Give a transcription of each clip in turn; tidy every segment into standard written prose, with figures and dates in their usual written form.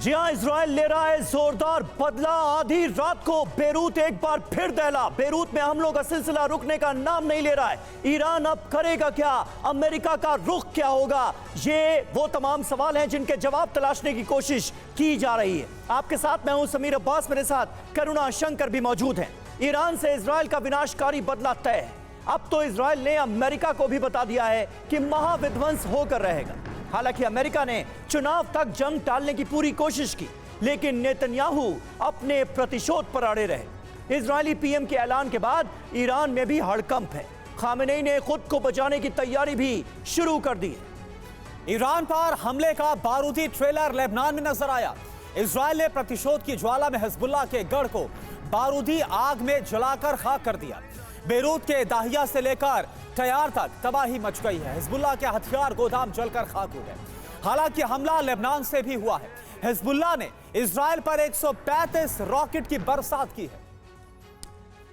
जी हां, इजराइल ले रहा है जोरदार बदला। आधी रात को बेरूत एक बार फिर दहला। बेरूत में हमलों का सिलसिला रुकने का नाम नहीं ले रहा है। ईरान अब करेगा क्या? अमेरिका का रुख क्या होगा? ये वो तमाम सवाल हैं जिनके जवाब तलाशने की कोशिश की जा रही है। आपके साथ मैं हूं समीर अब्बास, मेरे साथ करुणा शंकर भी मौजूद हैं। ईरान से इजराइल का विनाशकारी बदला तय है। अब तो इजराइल ने अमेरिका को भी बता दिया है कि महाविध्वंस होकर रहेगा। हालांकि अमेरिका ने चुनाव तक जंग टालने की पूरी कोशिश की, लेकिन नेतन्याहू अपने प्रतिशोध पर अड़े रहे। इजरायली पीएम के ऐलान के बाद ईरान में भी हड़कंप है। खामेनेई ने खुद को बचाने की तैयारी भी शुरू कर दी है। ईरान पर हमले का बारूदी ट्रेलर लेबनान में नजर आया। इजरायल ने प्रतिशोध की ज्वाला में हिजबुल्लाह के गढ़ को बारूदी आग में जलाकर खाक कर दिया। बेरूत के दाहिया से लेकर तैयार तक तबाही मच गई है। हिजबुल्लाह के हथियार गोदाम जलकर खाक हो गए। हालांकि हमला लेबनान से भी हुआ है। हिजबुल्लाह ने इजरायल पर 135 रॉकेट की बरसात की है।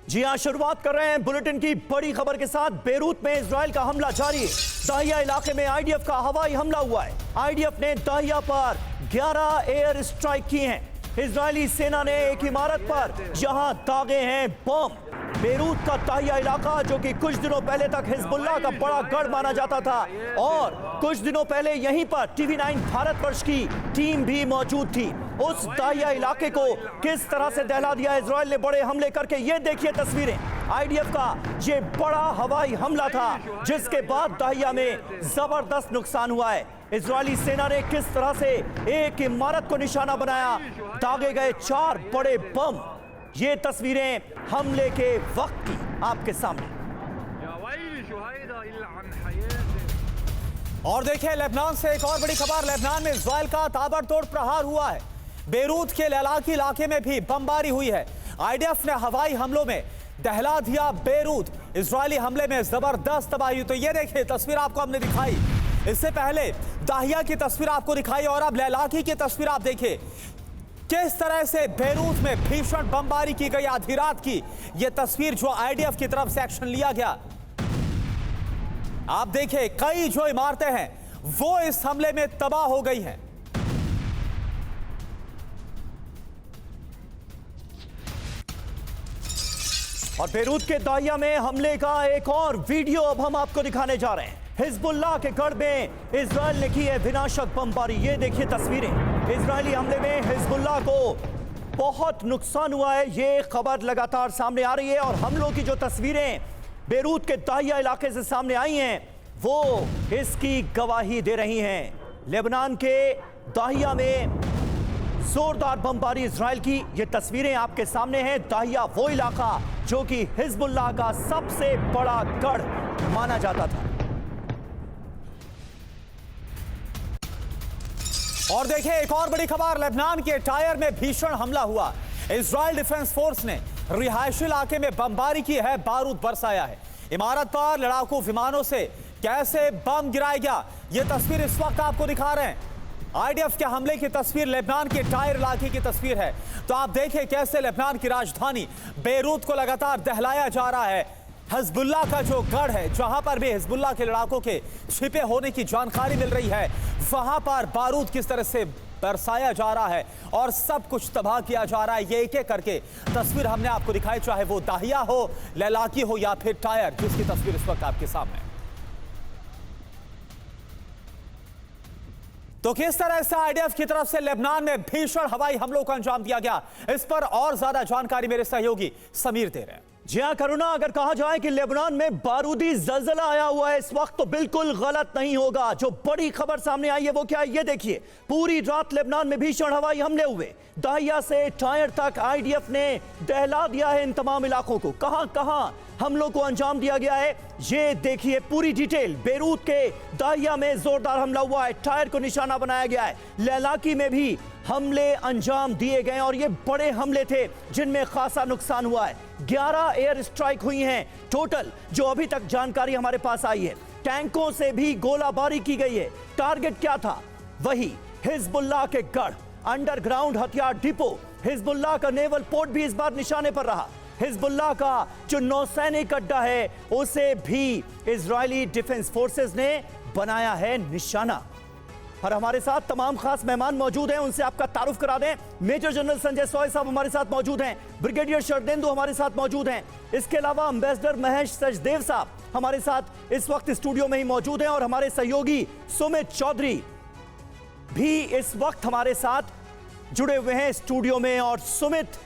जी हां, शुरुआत कर रहे हैं बुलेटिन की बड़ी खबर के साथ। बेरूत में इजरायल का हमला जारी है। दाहिया इलाके में आईडीएफ का हवाई हमला हुआ है। आईडीएफ ने दाहिया पर 11 एयर स्ट्राइक की हैं। इजरायली सेना ने एक इमारत पर यहां दागे हैं बम। बेरूत का दाहिया इलाका, जो कि कुछ दिनों पहले तक हिजबुल्लाह का बड़ा गढ़ माना जाता था, और कुछ दिनों पहले यहीं पर टीवी9 भारतवर्ष की टीम भी मौजूद थी। उस दाहिया इलाके को किस तरह से दहला दिया इजरायल ने बड़े हमले करके। ये देखिए तस्वीरें। आईडीएफ का ये बड़ा हवाई हमला था, जिसके बाद दाहिया में जबरदस्त नुकसान हुआ है। इजरायली सेना ने किस तरह से एक इमारत को निशाना बनाया, दागे गए 4 बड़े बम। ये तस्वीरें हमले के वक्त की आपके सामने। और देखिए लेबनान से एक और बड़ी खबर। लेबनान में इजरायल का ताबड़तोड़ प्रहार हुआ है। बेरूत के ललाकी इलाके में भी बमबारी हुई है। आईडीएफ ने हवाई हमलों में दहला दिया बेरूत। इजरायली हमले में जबरदस्त तबाही हुई। तो ये देखिए तस्वीर आपको हमने दिखाई। इससे पहले दाहिया की तस्वीर आपको दिखाई, और अब ललाकी की तस्वीर आप देखिए। किस तरह से बेरूत में भीषण बमबारी की गई आधी रात की यह तस्वीर, जो आईडीएफ की तरफ से एक्शन लिया गया। आप देखिए कई जो इमारतें हैं वो इस हमले में तबाह हो गई हैं। और बेरूत के दाहिया में हमले का एक और वीडियो अब हम आपको दिखाने जा रहे हैं। हिजबुल्लाह के गढ़ में इजरायल ने की है विनाशक बमबारी। ये देखिए तस्वीरें। इजरायली हमले में हिजबुल्लाह को बहुत नुकसान हुआ है। ये खबर लगातार सामने आ रही है, और हमलों की जो तस्वीरें बेरूत के दाहिया इलाके से सामने आई हैं, वो इसकी गवाही दे रही हैं। लेबनान के दाहिया में जोरदार बमबारी इजरायल की। ये तस्वीरें आपके सामने हैं। दाहिया वो इलाका जो कि हिजबुल्लाह का सबसे बड़ा गढ़ माना जाता था। और देखिए एक और बड़ी खबर। लेबनान के टायर में भीषण हमला हुआ। इजरायल डिफेंस फोर्स ने रिहायशी इलाके में बमबारी की है, बारूद बरसाया है। इमारत पर लड़ाकू विमानों से कैसे बम गिराया गया, यह तस्वीर इस वक्त आपको दिखा रहे हैं। आईडीएफ के हमले की तस्वीर लेबनान के टायर इलाके की तस्वीर है। तो आप देखिए कैसे लेबनान की राजधानी बेरूत को लगातार दहलाया जा रहा है। हिजबुल्लाह का जो गढ़ है, जहां पर भी हिजबुल्लाह के लड़ाकों के छिपे होने की जानकारी मिल रही है, वहां पर बारूद किस तरह से बरसाया जा रहा है और सब कुछ तबाह किया जा रहा है। ये एक एक करके तस्वीर हमने आपको दिखाई, चाहे वो दाहिया हो, ललाकी हो या फिर टायर, जिसकी तस्वीर इस वक्त आपके सामने। तो किस तरह से आईडीएफ की तरफ से लेबनान में भीषण हवाई हमलों को अंजाम दिया गया, इस पर और ज्यादा जानकारी मेरे सहयोगी समीर दे रहे हैं। जी हां करुणा, अगर कहा जाए कि लेबनान में बारूदी जलजला आया हुआ है इस वक्त, तो बिल्कुल गलत नहीं होगा। जो बड़ी खबर सामने आई है वो क्या है, ये देखिए। पूरी रात लेबनान में भीषण हवाई हमले हुए। दाहिया से टायर तक आईडीएफ ने दहला दिया है इन तमाम इलाकों को। कहां कहां हमलों को अंजाम दिया गया है, ये देखिए पूरी डिटेल। बेरूत के दाहिया में जोरदार हमला हुआ है, टायर को निशाना बनाया गया है। ललाकी में भी हमले अंजाम दिए गए, और ये बड़े हमले थे जिनमें खासा नुकसान हुआ है। 11 एयर स्ट्राइक हुई हैं टोटल, जो अभी तक जानकारी हमारे पास आई है। टैंकों से भी गोलाबारी की गई है। टारगेट क्या था? वही हिजबुल्लाह के गढ़, अंडरग्राउंड हथियार डिपो। हिजबुल्लाह का नेवल पोर्ट भी इस बार निशाने पर रहा। हिजबुल्लाह का जो नौसैनिक अड्डा है, उसे भी इजरायली डिफेंस फोर्सेस ने बनाया है निशाना। और हमारे साथ तमाम खास मेहमान मौजूद हैं, उनसे आपका तारुफ करा दें। मेजर जनरल संजय सॉय साहब हमारे साथ मौजूद हैं, ब्रिगेडियर शरदेंदु हमारे साथ मौजूद हैं, इसके अलावा एम्बेसडर महेश सचदेव साहब हमारे साथ इस वक्त स्टूडियो में ही मौजूद हैं और हमारे सहयोगी सुमित चौधरी भी इस वक्त हमारे साथ जुड़े हुए हैं स्टूडियो में। और सुमित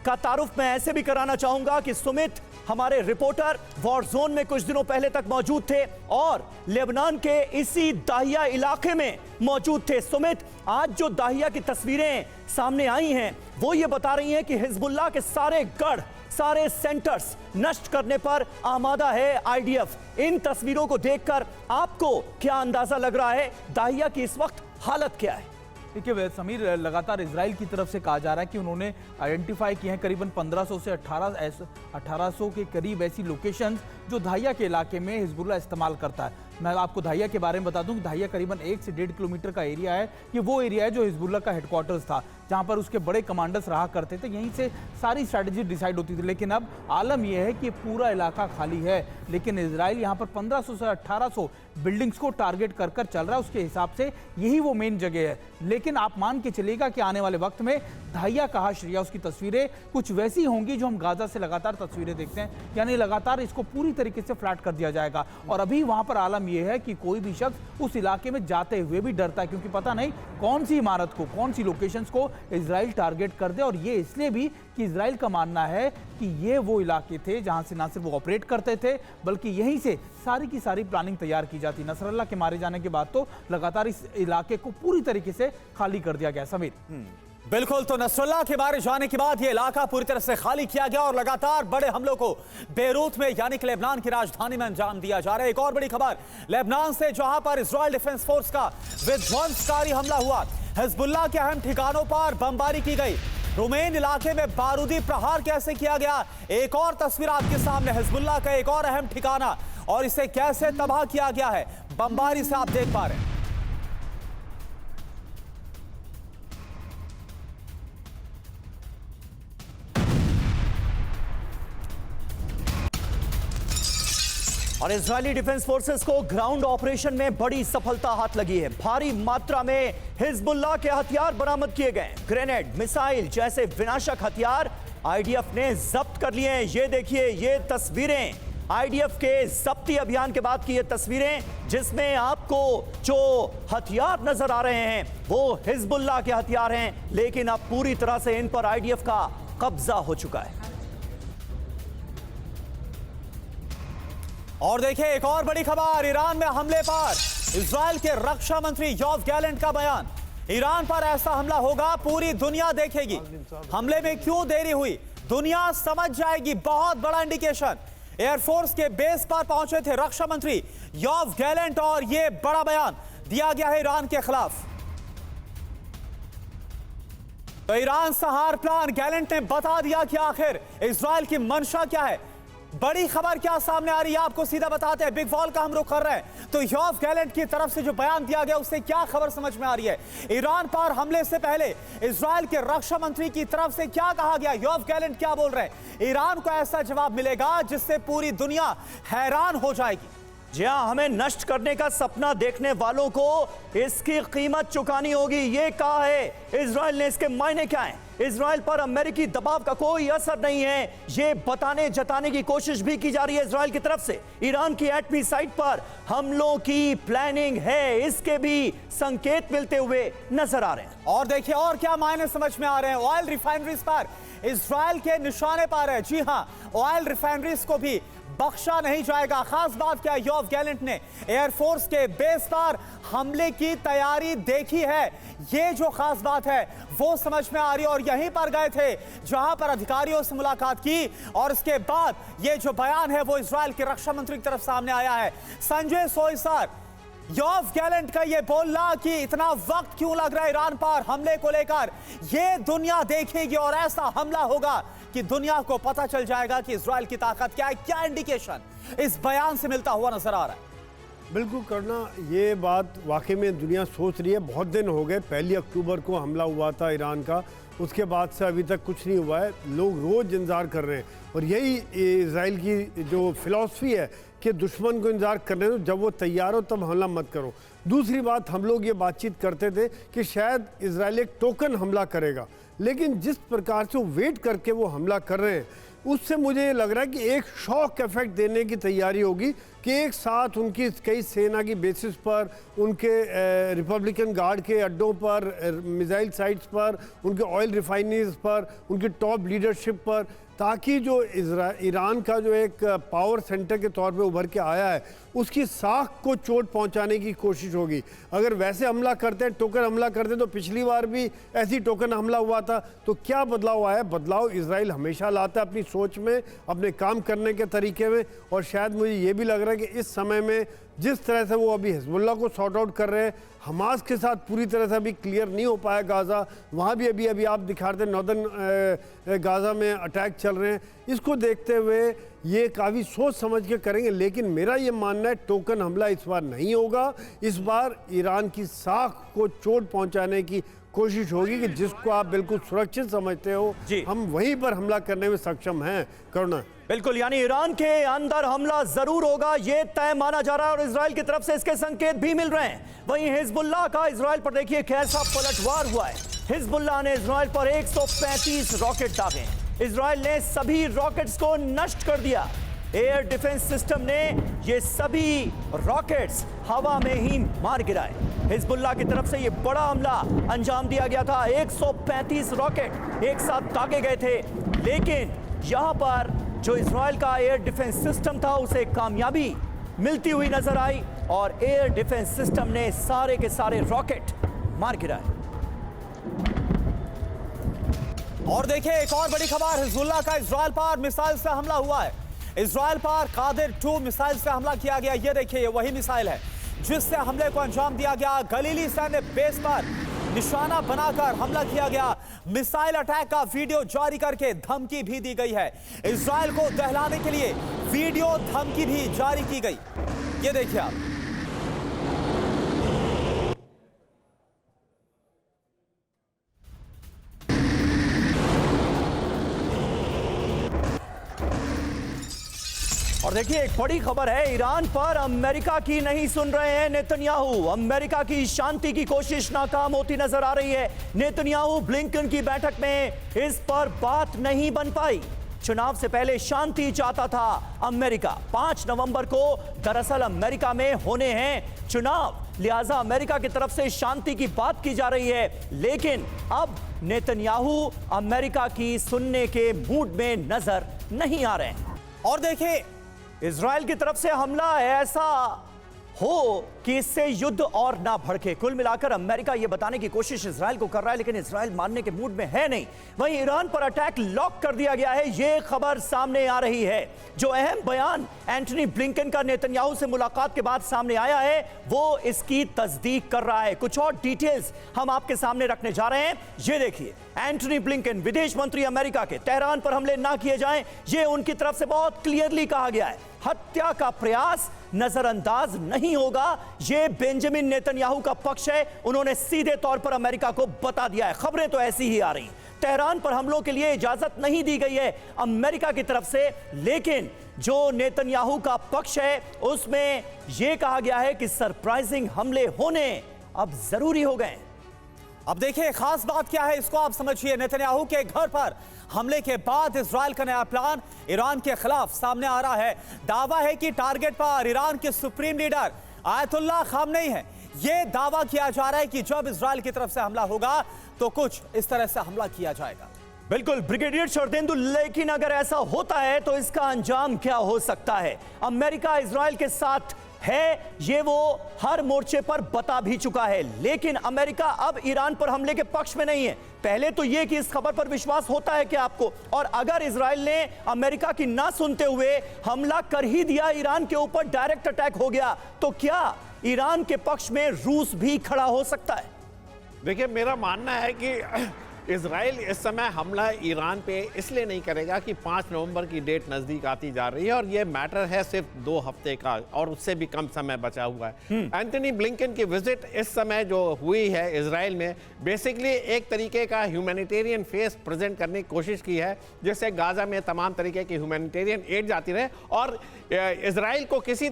का तारुफ मैं ऐसे भी कराना चाहूंगा कि सुमित हमारे रिपोर्टर वॉर जोन में कुछ दिनों पहले तक मौजूद थे और लेबनान के इसी दाहिया इलाके में मौजूद थे। सुमित, आज जो दाहिया की तस्वीरें सामने आई हैं वो ये बता रही हैं कि हिजबुल्लाह के सारे गढ़, सारे सेंटर्स नष्ट करने पर आमादा है आईडीएफ। इन तस्वीरों को देखकर आपको क्या अंदाजा लग रहा है, दाहिया की इस वक्त हालत क्या है? देखिए समीर, लगातार इजराइल की तरफ से कहा जा रहा है कि उन्होंने आइडेंटिफाई किए हैं करीबन 1500 से 1800 के करीब ऐसी लोकेशंस जो दाहिया के इलाके में हिजबुल्लाह इस्तेमाल करता है। मैं आपको दाहिया के बारे में बता दूं कि दाहिया करीबन 1 से 1.5 किलोमीटर का एरिया है। ये वो एरिया है जो हिजबुल्लाह का हेडक्वार्टर्स था, जहां पर उसके बड़े कमांडर्स रहा करते थे। यहीं से सारी स्ट्रैटेजी डिसाइड होती थी। लेकिन अब आलम यह है कि पूरा इलाका खाली है, लेकिन इजराइल यहाँ पर 1500 से 1800 बिल्डिंग्स को टारगेट कर कर चल रहा है। उसके हिसाब से यही वो मेन जगह है। लेकिन आप मान के चलिएगा कि आने वाले वक्त में दाहिया का हश्र या उसकी तस्वीरें कुछ वैसी होंगी जो हम गाजा से लगातार तस्वीरें देखते हैं, यानी लगातार इसको पूरी तरीके से फ्लैट कर दिया जाएगा। और अभी वहां पर आलम यह है कि कोई भी शख्स उस इलाके में जाते हुए भी डरता है, क्योंकि पता नहीं कौन सी इमारत को, कौन सी लोकेशंस को इजराइल टारगेट कर दे। और ये इसलिए भी कि इजराइल का मानना है कि ये वो इलाके थे जहां से ना सिर्फ वो ऑपरेट करते थे, बल्कि यहीं से सारी की सारी प्लानिंग तैयार की जाती। नसरल्लाह के मारे जाने के बाद तो लगातार इस इलाके को पूरी तरीके से खाली कर दिया गया। समीर, बिल्कुल, तो नसरुल्लाह के मारे जाने के बाद यह इलाका पूरी तरह से खाली किया गया और लगातार बड़े हमलों को बेरूत में यानी कि लेबनान की राजधानी में अंजाम दिया जा रहा है। एक और बड़ी खबर लेबनान से, जहां पर इजराइल डिफेंस फोर्स का विध्वंसकारी हमला हुआ। हिजबुल्लाह के अहम ठिकानों पर बमबारी की गई। रुमेन इलाके में बारूदी प्रहार कैसे किया गया, एक और तस्वीर आपके सामने, हिजबुल्लाह का एक और अहम ठिकाना और इसे कैसे तबाह किया गया है बमबारी से आप देख पा रहे हैं। और इजरायली डिफेंस फोर्सेस को ग्राउंड ऑपरेशन में बड़ी सफलता हाथ लगी है। भारी मात्रा में हिजबुल्लाह के हथियार बरामद किए गए। ग्रेनेड, मिसाइल जैसे विनाशक हथियार आईडीएफ ने जब्त कर लिए हैं। ये देखिए, ये तस्वीरें आईडीएफ के जब्ती अभियान के बाद की ये तस्वीरें, जिसमें आपको जो हथियार नजर आ रहे हैं वो हिजबुल्लाह के हथियार हैं, लेकिन अब पूरी तरह से इन पर आईडीएफ का कब्जा हो चुका है। और देखिए एक और बड़ी खबर, ईरान में हमले पर इजराइल के रक्षा मंत्री योव गैलेंट का बयान। ईरान पर ऐसा हमला होगा, पूरी दुनिया देखेगी। हमले में क्यों देरी हुई, दुनिया समझ जाएगी। बहुत बड़ा इंडिकेशन। एयरफोर्स के बेस पर पहुंचे थे रक्षा मंत्री योव गैलेंट और यह बड़ा बयान दिया गया है ईरान के खिलाफ। तो ईरान संहार प्लान, गैलेंट ने बता दिया कि आखिर इजराइल की मंशा क्या है। बड़ी खबर क्या सामने आ रही है आपको सीधा बताते हैं। बिग वॉल का हम रुख कर रहे हैं तो योव गैलेंट की तरफ से जो बयान दिया गया उससे क्या खबर समझ में आ रही है। ईरान पर हमले से पहले इजराइल के रक्षा मंत्री की तरफ से क्या कहा गया, योव गैलेंट क्या बोल रहे हैं। ईरान को ऐसा जवाब मिलेगा जिससे पूरी दुनिया हैरान हो जाएगी। जी हां, हमें नष्ट करने का सपना देखने वालों को इसकी कीमत चुकानी होगी, ये कहा है इजराइल ने। इसके मायने क्या हैं? इजराइल पर अमेरिकी दबाव का कोई असर नहीं है, ये बताने जताने की कोशिश भी की जा रही है इजराइल की तरफ से। ईरान की एटमी साइट पर हमलों की प्लानिंग है, इसके भी संकेत मिलते हुए नजर आ रहे हैं। और देखिए और क्या मायने समझ में आ रहे हैं। ऑयल रिफाइनरीज पर इजराइल के निशाने पर है। जी हां, ऑयल रिफाइनरीज को भी बख्शा नहीं जाएगा। खास बात क्या, योव गैलेंट ने एयरफोर्स के बेस पर हमले की तैयारी देखी है, ये जो खास बात है वो समझ में आ रही है। और यहीं पर गए थे जहां पर अधिकारियों से मुलाकात की और इसके बाद ये जो बयान है वो इजराइल के रक्षा मंत्री की तरफ सामने आया है। संजय सोय सर, योव गैलेंट का ये बोलना कि इतना वक्त क्यों लग रहा है ईरान पर हमले को लेकर, ये दुनिया देखेगी और ऐसा हमला होगा कि दुनिया को पता चल जाएगा कि इजराइल की ताकत क्या है। क्या इंडिकेशन इस बयान से मिलता हुआ नजर आ रहा है? बिल्कुल करना, ये बात वाकई में दुनिया सोच रही है। बहुत दिन हो गए, 1 अक्टूबर को हमला हुआ था ईरान का उसके बाद से अभी तक कुछ नहीं हुआ है। लोग रोज़ इंतज़ार कर रहे हैं और यही इजराइल की जो फिलॉसफी है कि दुश्मन को इंतज़ार करने दो, जब वो तैयार हो तब हमला मत करो। दूसरी बात, हम लोग ये बातचीत करते थे कि शायद इजराइल एक टोकन हमला करेगा, लेकिन जिस प्रकार से वो वेट करके वो हमला कर रहे हैं उससे मुझे लग रहा है कि एक शॉक इफेक्ट देने की तैयारी होगी कि एक साथ उनकी कई सेना की बेसिस पर, उनके रिपब्लिकन गार्ड के अड्डों पर, मिसाइल साइट्स पर, उनके ऑयल रिफाइनरीज पर, उनकी टॉप लीडरशिप पर, ताकि जो ईरान का जो एक पावर सेंटर के तौर पे उभर के आया है उसकी साख को चोट पहुंचाने की कोशिश होगी। अगर वैसे हमला करते हैं, टोकन हमला करते हैं, तो पिछली बार भी ऐसी टोकन हमला हुआ था। तो क्या बदलाव आया? बदलाव इजराइल हमेशा लाता है अपनी सोच में, अपने काम करने के तरीके में। और शायद मुझे ये भी लग रहा है कि इस समय में जिस तरह से वो अभी हिजबुल्लाह को सॉर्ट आउट कर रहे हैं, हमास के साथ पूरी तरह से अभी क्लियर नहीं हो पाया गाज़ा, वहाँ भी अभी आप दिखा रहे थे नॉर्दर्न गाज़ा में अटैक चल रहे हैं। इसको देखते हुए ये काफ़ी सोच समझ के करेंगे, लेकिन मेरा ये मानना है टोकन हमला इस बार नहीं होगा। इस बार ईरान की साख को चोट पहुंचाने की कोशिश होगी कि जिसको आप बिल्कुल सुरक्षित समझते हो, हम वहीं पर हमला करने में सक्षम हैं। करुणा, बिल्कुल, यानी ईरान के अंदर हमला जरूर होगा, ये तय माना जा रहा है और इजराइल की तरफ से इसके संकेत भी मिल रहे हैं। वहीं हिजबुल्लाह का इजराइल पर देखिए कैसा पलटवार हुआ है। हिजबुल्लाह ने इजराइल पर 135 रॉकेट दागे। इजराइल ने सभी रॉकेट्स को नष्ट कर दिया। एयर डिफेंस सिस्टम ने ये सभी रॉकेट्स हवा में ही मार गिराए। हिजबुल्लाह की तरफ से ये बड़ा हमला अंजाम दिया गया था। 135 रॉकेट एक साथ दागे गए थे, लेकिन यहां पर जो इजराइल का एयर डिफेंस सिस्टम था उसे कामयाबी मिलती हुई नजर आई और एयर डिफेंस सिस्टम ने सारे के सारे रॉकेट मार गिराए। और देखिए एक और बड़ी खबर, हिजबुल्लाह का इजराइल पर मिसाइल से हमला हुआ है। इजराइल पर कादिर 2 मिसाइल से हमला किया गया। ये देखिए, ये वही मिसाइल है जिससे हमले को अंजाम दिया गया। गलीली सैन्य बेस पर निशाना बनाकर हमला किया गया। मिसाइल अटैक का वीडियो जारी करके धमकी भी दी गई है। इजराइल को दहलाने के लिए वीडियो धमकी भी जारी की गई। ये देखिए आप। और देखिए एक बड़ी खबर है, ईरान पर अमेरिका की नहीं सुन रहे हैं नेतन्याहू। अमेरिका की शांति की कोशिश नाकाम होती नजर आ रही है। नेतन्याहू ब्लिंकन की बैठक में इस पर बात नहीं बन पाई। चुनाव से पहले शांति चाहता था अमेरिका। 5 नवंबर को दरअसल अमेरिका में होने हैं चुनाव, लिहाजा अमेरिका की तरफ से शांति की बात की जा रही है। लेकिन अब नेतन्याहू अमेरिका की सुनने के मूड में नजर नहीं आ रहे हैं। और देखिए इजराइल की तरफ से हमला ऐसा हो कि इससे युद्ध और ना भड़के। कुल मिलाकर अमेरिका यह बताने की कोशिश इजराइल को कर रहा है, लेकिन इजराइल मानने के मूड में है नहीं। वहीं ईरान पर अटैक लॉक कर दिया गया है, यह खबर सामने आ रही है। जो अहम बयान एंटनी ब्लिंकन का नेतन्याहू से मुलाकात के बाद सामने आया है, वो इसकी तस्दीक कर रहा है। कुछ और डिटेल्स हम आपके सामने रखने जा रहे हैं। ये देखिए, एंटनी ब्लिंकन विदेश मंत्री अमेरिका के तेहरान पर हमले ना किए जाएं, यह उनकी तरफ से बहुत क्लियरली कहा गया है। हत्या का प्रयास नजरअंदाज नहीं होगा, यह बेंजामिन नेतन्याहू का पक्ष है। उन्होंने सीधे तौर पर अमेरिका को बता दिया है। खबरें तो ऐसी ही आ रही। तेहरान पर हमलों के लिए इजाजत नहीं दी गई है अमेरिका की तरफ से, लेकिन जो नेतन्याहू का पक्ष है उसमें यह कहा गया है कि सरप्राइजिंग हमले होने अब जरूरी हो गए। अब देखिए खास बात क्या है, इसको आप समझिए। नेतन्याहू के घर पर हमले के बाद इजराइल का नया प्लान ईरान के खिलाफ सामने आ रहा है। दावा है कि टारगेट पर ईरान के सुप्रीम लीडर आयतुल्लाह खामनेई है। यह दावा किया जा रहा है कि जब इजराइल की तरफ से हमला होगा तो कुछ इस तरह से हमला किया जाएगा। बिल्कुल ब्रिगेडियर शरदेंदु, लेकिन अगर ऐसा होता है तो इसका अंजाम क्या हो सकता है? अमेरिका इजराइल के साथ है, ये वो हर मोर्चे पर बता भी चुका है, लेकिन अमेरिका अब ईरान पर हमले के पक्ष में नहीं है। पहले तो ये कि इस खबर पर विश्वास होता है कि आपको, और अगर इजराइल ने अमेरिका की ना सुनते हुए हमला कर ही दिया, ईरान के ऊपर डायरेक्ट अटैक हो गया, तो क्या ईरान के पक्ष में रूस भी खड़ा हो सकता है? देखिए, मेरा मानना है कि इजराइल इस समय हमला ईरान पे इसलिए नहीं करेगा कि 5 नवंबर की डेट नज़दीक आती जा रही है और ये मैटर है सिर्फ 2 हफ्ते का और उससे भी कम समय बचा हुआ है। एंथनी ब्लिंकन की विजिट इस समय जो हुई है इजराइल में, बेसिकली एक तरीके का ह्यूमैनिटेरियन फेस प्रेजेंट करने की कोशिश की है, जिससे गाजा में तमाम तरीके की ह्यूमैनिटेरियन एड जाती रहे और इजराइल को किसी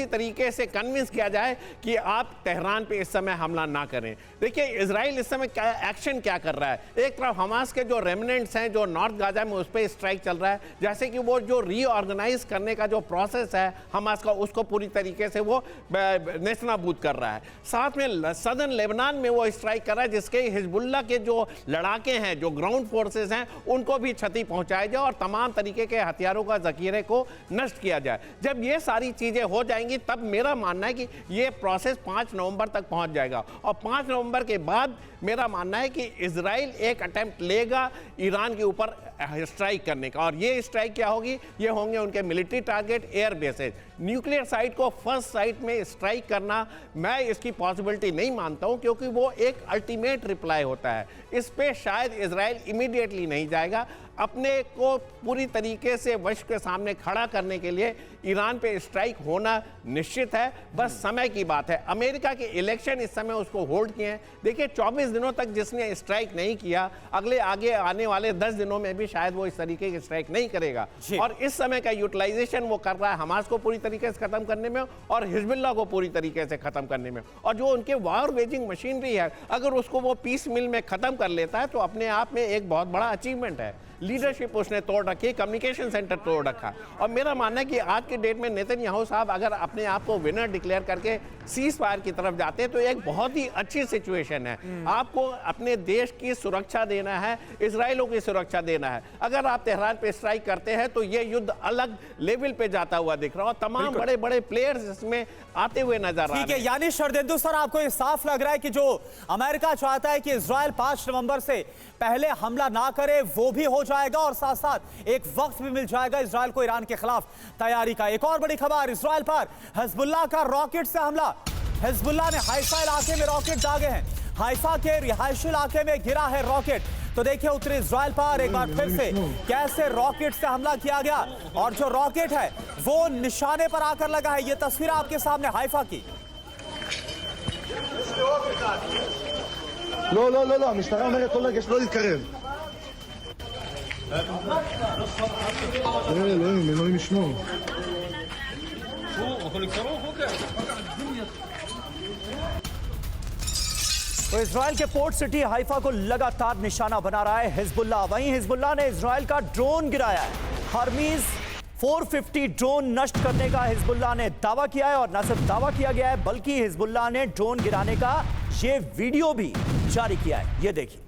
तरीके से कन्विंस किया जाए कि आप तेहरान पे इस समय हमला ना करें। देखिए इजराइल इस समय एक्शन क्या कर रहा है, एक तरफ हमास के जो रेमिनेंट्स हैं जो नॉर्थ गाजा में उस पर स्ट्राइक चल रहा है, जैसे कि वो जो रीऑर्गेनाइज करने का जो प्रोसेस है हमास का, उसको पूरी तरीके से वो नेस्तनाबूद कर रहा है। साथ में सदर्न लेबनान में वो स्ट्राइक कर रहा है, जिसके हिजबुल्लाह के जो लड़ाके हैं, जो ग्राउंड फोर्सेस हैं, उनको भी क्षति पहुंचाई जाए और तमाम तरीके के हथियारों का जखीरे को नष्ट किया जाए। जब ये सारी चीजें हो जाएंगी तब मेरा मानना है कि ये प्रोसेस 5 नवंबर तक पहुंच जाएगा और 5 नवंबर के बाद मेरा मानना है कि इजराइल एक अटेम्प्ट लेगा ईरान के ऊपर स्ट्राइक करने का। और ये स्ट्राइक क्या होगी, ये होंगे उनके military target, air bases. Nuclear site को फर्स्ट साइट में स्ट्राइक करना मैं इसकी पॉसिबिलिटी नहीं मानता हूं, क्योंकि वो एक अल्टीमेट रिप्लाई होता है। इस पे शायद इजराइल इमीडिएटली नहीं जाएगा। अपने को पूरी तरीके से विश्व के सामने खड़ा करने के लिए ईरान पे स्ट्राइक होना निश्चित है, बस समय की बात है। अमेरिका के इलेक्शन इस समय उसको होल्ड किए हैं। देखिए 24 दिनों तक जिसने स्ट्राइक नहीं किया, अगले आगे आने वाले 10 दिनों में भी शायद वो इस तरीके की स्ट्राइक नहीं करेगा। और इस समय का यूटिलाइजेशन वो कर रहा है हमास को पूरी तरीके से खत्म करने में और हिजबुल्लाह को पूरी तरीके से खत्म करने में। और जो उनके वॉर वेजिंग मशीनरी है, अगर उसको वो पीस मिल में खत्म कर लेता है तो अपने आप में एक बहुत बड़ा अचीवमेंट है। लीडरशिप उसने तोड़ रखी, कम्युनिकेशन सेंटर तोड़ रखा। और मेरा मानना है कि आज के डेट में नेतन्याहू साहब अगर अपने आप को विनर डिक्लेयर करके सीज फायर की तरफ जाते तो एक बहुत ही अच्छी सिचुएशन है। आपको अपने देश की सुरक्षा देना है, इजराइलों की सुरक्षा देना है। अगर आप तेहरान पे स्ट्राइक करते हैं तो ये युद्ध अलग लेवल पे जाता हुआ दिख रहा है और तमाम बड़े बड़े प्लेयर्स इसमें आते हुए नजर आ रहे हैं। ठीक है, यानी शरदेंदु सर आपको ये साफ लग रहा है कि जो अमेरिका चाहता है कि इजराइल 5 नवंबर से पहले हमला ना करे, वो भी हो जाएगा और साथ साथ एक वक्त भी मिल जाएगा इजराइल को ईरान के खिलाफ तैयारी का। एक और बड़ी खबर, इजराइल पर हिजबुल्लाह का रॉकेट से हमला। हिजबुल्लाह ने हाइफा इलाके में रॉकेट दागे हैं। हाइफा के रिहायशी इलाके में गिरा है रॉकेट। तो देखिए उत्तरी इजराइल पर एक बार फिर से कैसे रॉकेट से हमला किया गया और जो रॉकेट है वो निशाने पर आकर लगा है। ये तस्वीर आपके सामने हाइफा की। לא, לא, לא, לא, המשטרה אומרת כל רגע שלא להתקרב. אלוהים, אלוהים ישמור. तो इजराइल के पोर्ट सिटी हाइफा को लगातार निशाना बना रहा है हिजबुल्लाह। वहीं हिजबुल्लाह ने इजराइल का ड्रोन गिराया है। हर्मीज 450 ड्रोन नष्ट करने का हिजबुल्लाह ने दावा किया है और न सिर्फ दावा किया गया है बल्कि हिजबुल्लाह ने ड्रोन गिराने का ये वीडियो भी जारी किया है। ये देखिए।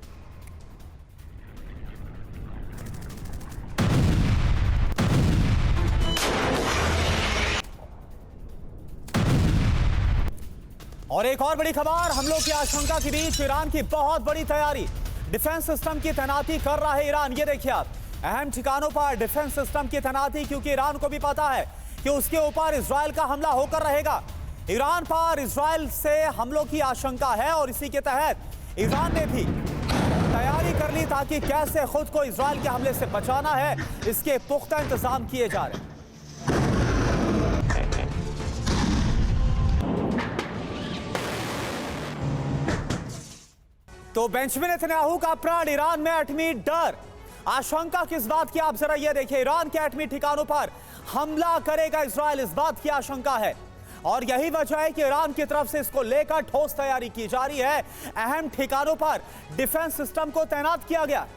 और एक और बड़ी खबर, हमलों की आशंका के बीच ईरान की बहुत बड़ी तैयारी। डिफेंस सिस्टम की तैनाती कर रहा है ईरान। ये देखिए आप, अहम ठिकानों पर डिफेंस सिस्टम की तैनाती, क्योंकि ईरान को भी पता है कि उसके ऊपर इजराइल का हमला होकर रहेगा। ईरान पर इजराइल से हमलों की आशंका है और इसी के तहत ईरान ने भी तैयारी कर ली ताकि कैसे खुद को इजराइल के हमले से बचाना है, इसके पुख्ता इंतजाम किए जा रहे हैं। तो बेंजामिन नेतन्याहू का प्राण ईरान में एटमी डर। आशंका किस बात की, आप जरा ये देखिए। ईरान के एटमी ठिकानों पर हमला करेगा इजराइल, इस बात की आशंका है और यही वजह है कि ईरान की तरफ से इसको लेकर ठोस तैयारी की जा रही है। अहम ठिकानों पर डिफेंस सिस्टम को तैनात किया गया।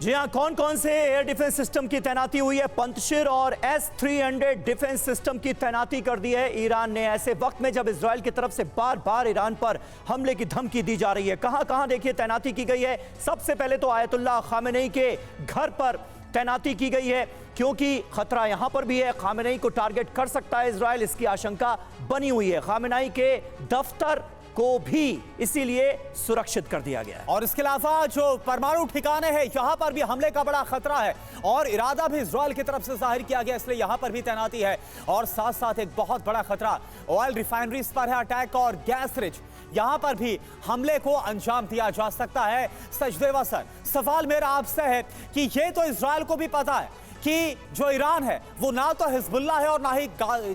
जी हां, कौन कौन से एयर डिफेंस सिस्टम की तैनाती हुई है? पंतशिर और S-300 डिफेंस सिस्टम की तैनाती कर दी है ईरान ने, ऐसे वक्त में जब इजराइल की तरफ से बार बार ईरान पर हमले की धमकी दी जा रही है। कहां कहां देखिए तैनाती की गई है। सबसे पहले तो आयतुल्लाह खामेनेई के घर पर तैनाती की गई है, क्योंकि खतरा यहां पर भी है, खामेनेई को टारगेट कर सकता है इजराइल, इसकी आशंका बनी हुई है। खामेनेई के दफ्तर को भी इसीलिए सुरक्षित कर दिया गया है। और इसके अलावा जो परमाणु ठिकाने हैं, यहां पर भी हमले का बड़ा खतरा है और इरादा भी इजराइल की तरफ से जाहिर किया गया, इसलिए यहां पर भी तैनाती है। और साथ साथ एक बहुत बड़ा खतरा ऑयल रिफाइनरीज पर है अटैक और गैस रिच यहां पर भी हमले को अंजाम दिया जा सकता है। सचदेवा सर, सवाल मेरा आपसे है कि ये तो इजराइल को भी पता है कि जो ईरान है वो ना तो हिजबुल्लाह है और ना ही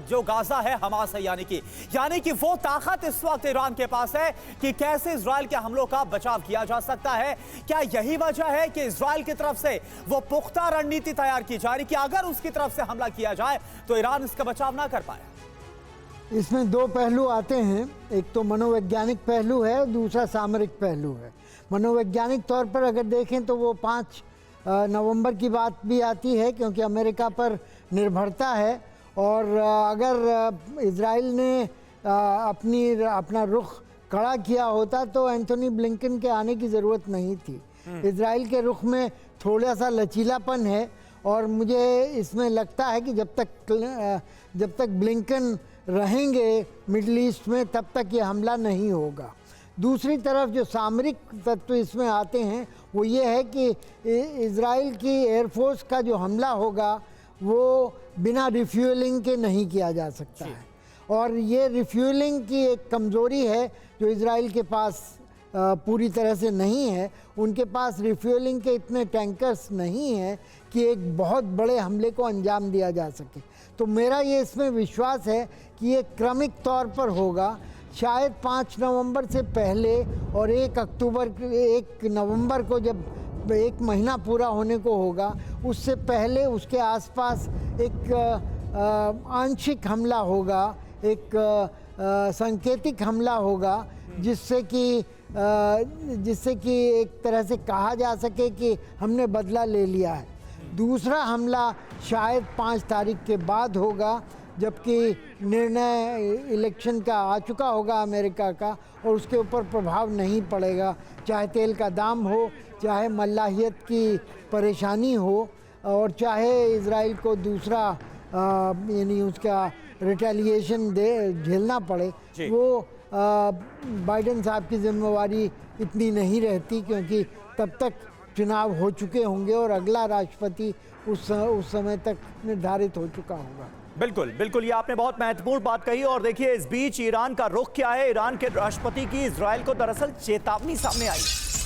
जो गाजा है हमास है, यानी कि वो ताकत इस वक्त ईरान के पास है कि कैसे इजराइल के हमलों का बचाव किया जा सकता है। क्या यही वजह है कि इजराइल की तरफ से वो पुख्ता रणनीति तैयार की जा रही कि अगर उसकी तरफ से हमला किया जाए तो ईरान इसका बचाव ना कर पाए? इसमें दो पहलू आते हैं, एक तो मनोवैज्ञानिक पहलू है, दूसरा सामरिक पहलू है। मनोवैज्ञानिक तौर पर अगर देखें तो वो 5 नवंबर की बात भी आती है, क्योंकि अमेरिका पर निर्भरता है और अगर इजराइल ने अपना रुख कड़ा किया होता तो एंथोनी ब्लिंकन के आने की ज़रूरत नहीं थी। इजराइल के रुख में थोड़ा सा लचीलापन है और मुझे इसमें लगता है कि जब तक ब्लिंकन रहेंगे मिडल ईस्ट में तब तक ये हमला नहीं होगा। दूसरी तरफ जो सामरिक तत्व इसमें आते हैं वो ये है कि इजराइल की एयरफोर्स का जो हमला होगा वो बिना रिफ्यूलिंग के नहीं किया जा सकता है, और ये रिफ्यूलिंग की एक कमज़ोरी है जो इजराइल के पास पूरी तरह से नहीं है। उनके पास रिफ्यूलिंग के इतने टैंकर्स नहीं हैं कि एक बहुत बड़े हमले को अंजाम दिया जा सके। तो मेरा ये इसमें विश्वास है कि ये क्रमिक तौर पर होगा, शायद 5 नवंबर से पहले और 1 नवंबर को जब 1 महीना पूरा होने को होगा उससे पहले उसके आसपास एक आंशिक हमला होगा, एक सांकेतिक हमला होगा जिससे कि एक तरह से कहा जा सके कि हमने बदला ले लिया है। दूसरा हमला शायद 5 तारीख के बाद होगा, जबकि निर्णय इलेक्शन का आ चुका होगा अमेरिका का और उसके ऊपर प्रभाव नहीं पड़ेगा, चाहे तेल का दाम हो, चाहे मल्लाहियत की परेशानी हो और चाहे इजराइल को दूसरा यानी उसका रिटेलिएशन झेलना पड़े। वो बाइडेन साहब की जिम्मेवारी इतनी नहीं रहती, क्योंकि तब तक चुनाव हो चुके होंगे और अगला राष्ट्रपति उस समय तक निर्धारित हो चुका होगा। बिल्कुल बिल्कुल, ये आपने बहुत महत्वपूर्ण बात कही। और देखिए इस बीच ईरान का रुख क्या है। ईरान के राष्ट्रपति की इजराइल को दरअसल चेतावनी सामने आई,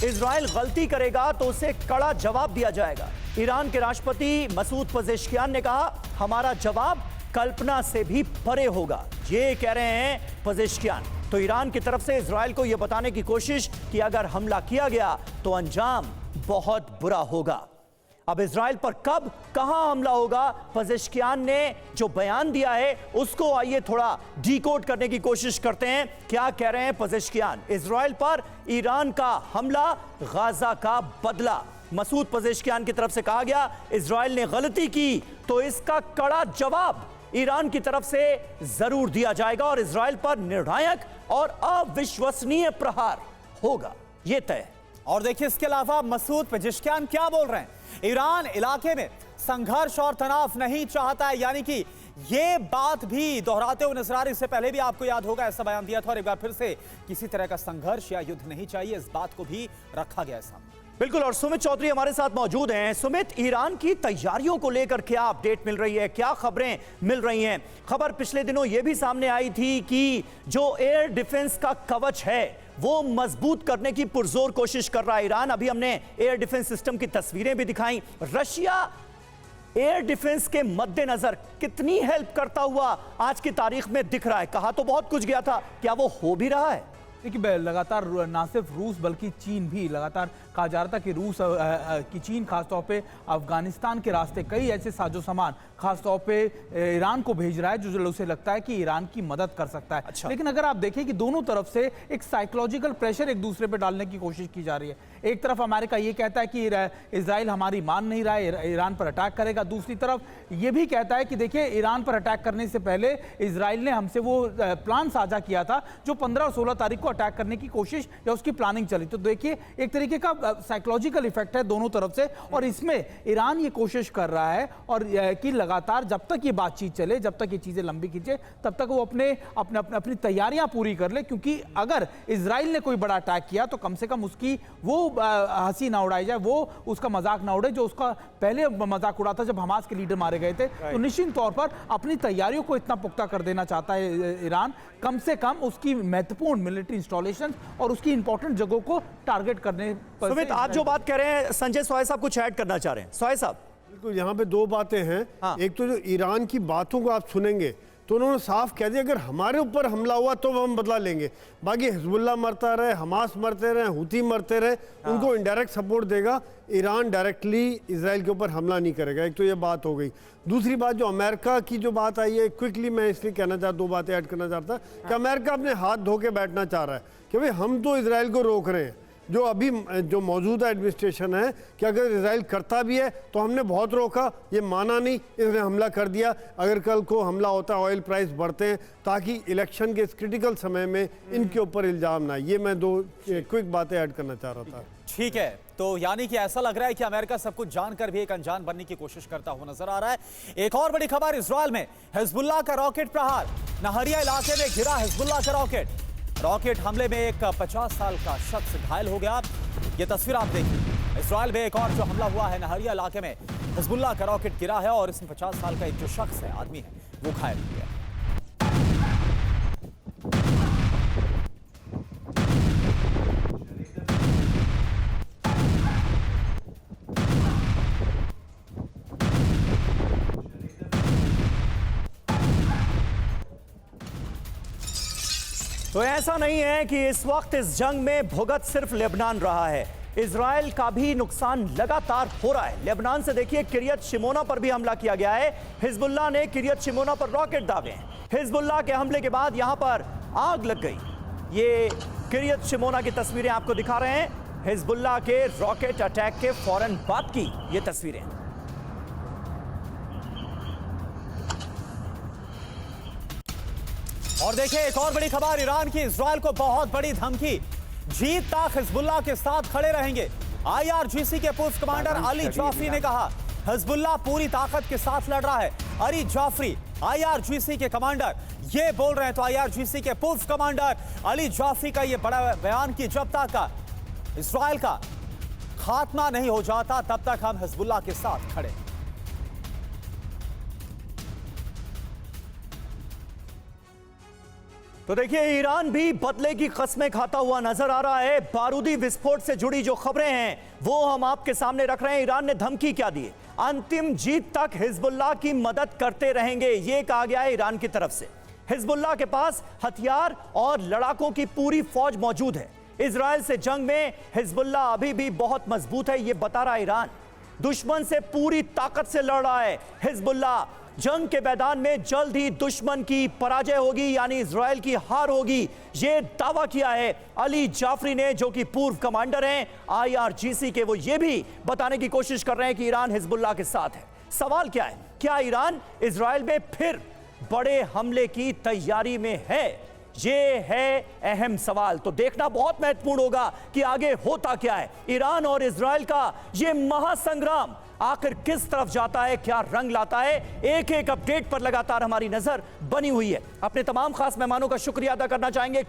इजराइल गलती करेगा तो उसे कड़ा जवाब दिया जाएगा। ईरान के राष्ट्रपति मसूद पजेश्कियान ने कहा हमारा जवाब कल्पना से भी परे होगा, ये कह रहे हैं पजेश्कियान। तो ईरान की तरफ से इजराइल को यह बताने की कोशिश कि अगर हमला किया गया तो अंजाम बहुत बुरा होगा। अब इजराइल पर कब कहां हमला होगा, पजेश्कियान ने जो बयान दिया है उसको आइए थोड़ा डिकोड करने की कोशिश करते हैं। क्या कह रहे हैं पजेश्कियान? इजराइल पर ईरान का हमला, गाजा का बदला। मसूद पजेश्कियान की तरफ से कहा गया इजराइल ने गलती की तो इसका कड़ा जवाब ईरान की तरफ से जरूर दिया जाएगा और इजराइल पर निर्णायक और अविश्वसनीय प्रहार होगा, यह तय। और देखिए इसके अलावा मसूद पजेश्कियान क्या बोल रहे हैं, ईरान इलाके में संघर्ष और तनाव नहीं चाहता है, यानी कि ये बात भी दोहराते हुए नजर आ रही। इससे पहले भी आपको याद होगा ऐसा बयान दिया था और एक बार फिर से किसी तरह का संघर्ष या युद्ध नहीं चाहिए, इस बात को भी रखा गया सामने। बिल्कुल, और सुमित चौधरी हमारे साथ मौजूद हैं। सुमित, ईरान की तैयारियों को लेकर क्या अपडेट मिल रही है, क्या खबरें मिल रही हैं? खबर पिछले दिनों यह भी सामने आई थी कि जो एयर डिफेंस का कवच है वो मजबूत करने की पुरजोर कोशिश कर रहा है ईरान। अभी हमने एयर डिफेंस सिस्टम की तस्वीरें भी दिखाई। रशिया एयर डिफेंस के मद्देनजर कितनी हेल्प करता हुआ आज की तारीख में दिख रहा है? कहा तो बहुत कुछ गया था, क्या वो हो भी रहा है? देखिए लगातार ना सिर्फ रूस बल्कि चीन भी लगातार कहा जा रहा था कि रूस की चीन खासतौर पे अफगानिस्तान के रास्ते कई ऐसे साजो सामान खासतौर पे ईरान को भेज रहा है जो उसे लगता है कि ईरान की मदद कर सकता है। अच्छा। लेकिन अगर आप देखें कि दोनों तरफ से एक साइकोलॉजिकल प्रेशर एक दूसरे पे डालने की कोशिश की जा रही है। एक तरफ अमेरिका ये कहता है कि इजराइल हमारी मान नहीं रहा है, ईरान पर अटैक करेगा। दूसरी तरफ ये भी कहता है कि देखिए ईरान पर अटैक करने से पहले इजराइल ने हमसे वो प्लान साझा किया था जो 15 और 16 तारीख को अटैक करने की कोशिश या उसकी प्लानिंग चली। तो देखिए एक तरीके का साइकोलॉजिकल इफेक्ट है दोनों तरफ से, और इसमें ईरान ये कोशिश कर रहा है और कि लगातार जब तक ये बातचीत चले, जब तक ये चीजें लंबी खींचे, तब तक वो अपनी तैयारियां पूरी कर ले, क्योंकि अगर इजराइल ने कोई बड़ा अटैक किया तो कम से कम उसकी वो हंसी ना उड़ाई जाए, वो उसका मजाक ना उड़े जो उसका पहले मजाक उड़ा था जब हमास के लीडर मारे गए थे। तो निश्चित तौर पर अपनी तैयारियों को इतना पुख्ता कर देना चाहता है ईरान, कम से कम उसकी महत्वपूर्ण मिलिट्री इंस्टॉलेशन और उसकी इंपॉर्टेंट जगहों को टारगेट करने पर। सुमित, आप जो बात कह रहे हैं, संजय सोय साहब कुछ ऐड करना चाह रहे हैं। सोय साहब, बिल्कुल, यहाँ पे दो बातें हैं। हाँ। एक तो जो ईरान की बातों को आप सुनेंगे तो उन्होंने साफ कह दिया अगर हमारे ऊपर हमला हुआ तो हम बदला लेंगे, बाकी हिजबुल्लाह मरता रहे, हमास मरते रहे, हुती मरते रहे, उनको इनडायरेक्ट सपोर्ट देगा, ईरान डायरेक्टली इजराइल के ऊपर हमला नहीं करेगा। एक तो ये बात हो गई। दूसरी बात जो अमेरिका की जो बात आई है, क्विकली मैं इसलिए कहना चाहता, दो बातें ऐड करना चाहता कि अमेरिका अपने हाथ धो के बैठना चाह रहा है कि भाई हम तो इजराइल को रोक रहे हैं। जो अभी जो मौजूदा एडमिनिस्ट्रेशन है कि अगर इजराइल करता भी है तो हमने बहुत रोका, ये माना नहीं, इसने हमला कर दिया। अगर कल को हमला होता है, ऑयल प्राइस बढ़ते हैं, ताकि इलेक्शन के इस क्रिटिकल समय में इनके ऊपर इल्जाम ना। ये मैं दो क्विक बातें ऐड करना चाह रहा था। ठीक है, तो यानी कि ऐसा लग रहा है कि अमेरिका सब कुछ जानकर भी एक अनजान बनने की कोशिश करता हुआ नजर आ रहा है। एक और बड़ी खबर, इजराइल में हिजबुल्लाह का रॉकेट प्रहार, नहरिया इलाके में गिरा हिजबुल्लाह का रॉकेट हमले में एक 50 साल का शख्स घायल हो गया। ये तस्वीर आप देखिए, इजराइल में एक और जो हमला हुआ है नहरिया इलाके में, हिजबुल्लाह का रॉकेट गिरा है और इसमें 50 साल का एक जो शख्स है, आदमी है, वो घायल हो गया। तो ऐसा नहीं है कि इस वक्त इस जंग में भुगत सिर्फ लेबनान रहा है, इजराइल का भी नुकसान लगातार हो रहा है। लेबनान से देखिए, किरियत शिमोना पर भी हमला किया गया है। हिजबुल्लाह ने किरियत शिमोना पर रॉकेट दागे हैं। हिजबुल्लाह के हमले के बाद यहां पर आग लग गई। ये किरियत शिमोना की तस्वीरें आपको दिखा रहे हैं, हिजबुल्लाह के रॉकेट अटैक के फौरन बाद की ये तस्वीरें। और देखिए एक और बड़ी खबर, ईरान की इजराइल को बहुत बड़ी धमकी, जीत तक हिजबुल्लाह के साथ खड़े रहेंगे। आईआरजीसी के पूर्व कमांडर अली जाफरी ने कहा हिजबुल्लाह पूरी ताकत के साथ लड़ रहा है। अली जाफरी आईआरजीसी के कमांडर ये बोल रहे हैं, तो आईआरजीसी के पूर्व कमांडर अली जाफरी का ये बड़ा बयान कि जब तक इजराइल का खात्मा नहीं हो जाता तब तक हम हिजबुल्लाह के साथ खड़े। तो देखिए, ईरान भी बदले की कस्में खाता हुआ नजर आ रहा है। बारूदी विस्फोट से जुड़ी जो खबरें हैं वो हम आपके सामने रख रहे हैं। ईरान ने धमकी क्या दी, अंतिम जीत तक हिजबुल्लाह की मदद करते रहेंगे, ये कहा गया है ईरान की तरफ से। हिजबुल्लाह के पास हथियार और लड़ाकों की पूरी फौज मौजूद है। इजराइल से जंग में हिजबुल्लाह अभी भी बहुत मजबूत है, ये बता रहा ईरान। दुश्मन से पूरी ताकत से लड़ रहा है हिजबुल्लाह। जंग के मैदान में जल्द ही दुश्मन की पराजय होगी, यानी इजराइल की हार होगी, ये दावा किया है अली जाफरी ने, जो कि पूर्व कमांडर हैं आईआरजीसी के। वो ये भी बताने की कोशिश कर रहे हैं कि ईरान हिजबुल्लाह के साथ है। सवाल क्या है, क्या ईरान इजराइल में फिर बड़े हमले की तैयारी में है? ये है अहम सवाल। तो देखना बहुत महत्वपूर्ण होगा कि आगे होता क्या है। ईरान और इजराइल का ये महासंग्राम आखिर किस तरफ जाता है, क्या रंग लाता है, एक एक अपडेट पर लगातार हमारी नजर बनी हुई है। अपने तमाम खास मेहमानों का शुक्रिया अदा करना चाहेंगे।